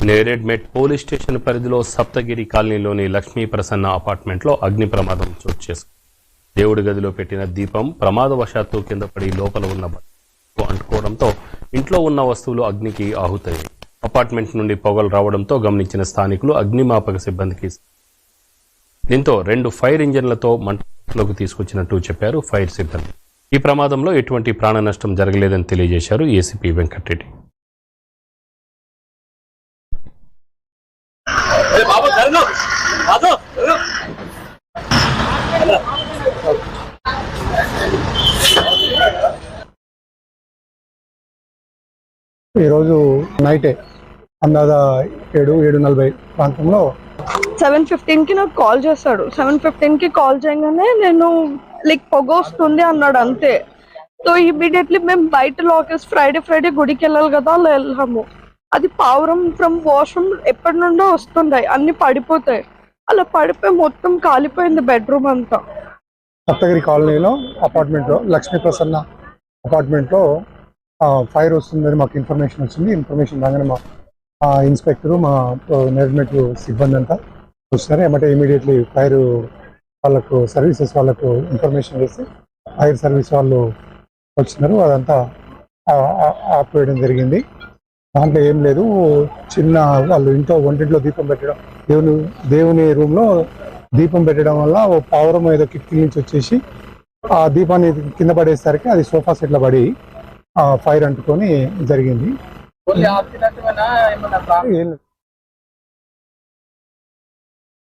Neredmet police station పరిధిలో సప్తగిరి కాలనీలోని లక్ష్మీ ప్రసన్న అపార్ట్మెంట్లో అగ్ని ప్రమాదం చోటు చేసుకుంది. దేవుడి గదిలో పెట్టిన దీపం ప్రమాదవశాత్తు కింద పడి లోపల ఉన్న అంటుకోవడంతో ఇంట్లో ఉన్న వస్తువులు అగ్నికి ఆహుతయ్యాయి. అపార్ట్మెంట్ నుండి పొగలు రావడంతో గమనించిన స్థానికులు అగ్నిమాపక సిబ్బందికి దీంతో 2 ఫైర్ ఇంజన్లతో మంటలోకి తీసుకొచ్చినట్టు చెప్పారు ఫైర్ సిబ్బంది. ఈ ప్రమాదంలో ఎటువంటి ప్రాణ నష్టం జరగలేదని తెలియజేశారు ఏసీపీ వెంకటరెడ్డి. ఈరోజు నైటే అందాజ 7:40 ప్రాంతంలో 7:15కి నాకు కాల్ చేశాడు. 7:15కి కాల్ చేయగానే నేను పొగ వస్తుంది అన్నాడు అంతే. సో ఇమీడియట్లీ మేము బయట లాకేస్ ఫ్రైడే గుడికి వెళ్ళాలి కదా, అలా వెళ్ళాము. అది పావురం ఫ్రమ్ వాష్రూమ్ ఎప్పటి నుండో వస్తుంటాయి, అన్ని పడిపోతాయి. అలా పడిపోయి మొత్తం కాలిపోయింది బెడ్రూమ్ అంతా. సప్తగిరి కాలనీలో అపార్ట్మెంట్లో లక్ష్మీ ప్రసన్న అపార్ట్మెంట్లో ఫైర్ వస్తుందని మాకు ఇన్ఫర్మేషన్ వచ్చింది. ఇన్ఫర్మేషన్ రాగానే మా ఇన్స్పెక్టరు, మా నేర్మెట్ సిబ్బంది అంతా వస్తున్నారు. ఏమంటే ఇమీడియట్లీ ఫైర్ వాళ్ళకు సర్వీసెస్ వాళ్ళకు ఇన్ఫర్మేషన్ చేసి ఫైర్ సర్వీస్ వాళ్ళు వచ్చినారు. అదంతా ఆపేయడం జరిగింది. దాంట్లో ఏం లేదు, చిన్న వాళ్ళు ఇంట్లో వంటింట్లో దీపం పెట్టడం, దేవుని రూమ్లో దీపం పెట్టడం వల్ల ఓ పావురం ఏదో కిటికీ నుంచి వచ్చేసి ఆ దీపాన్ని కింద పడేసరికి అది సోఫా సెట్లో పడి ఫైర్ అంటుకొని జరిగింది.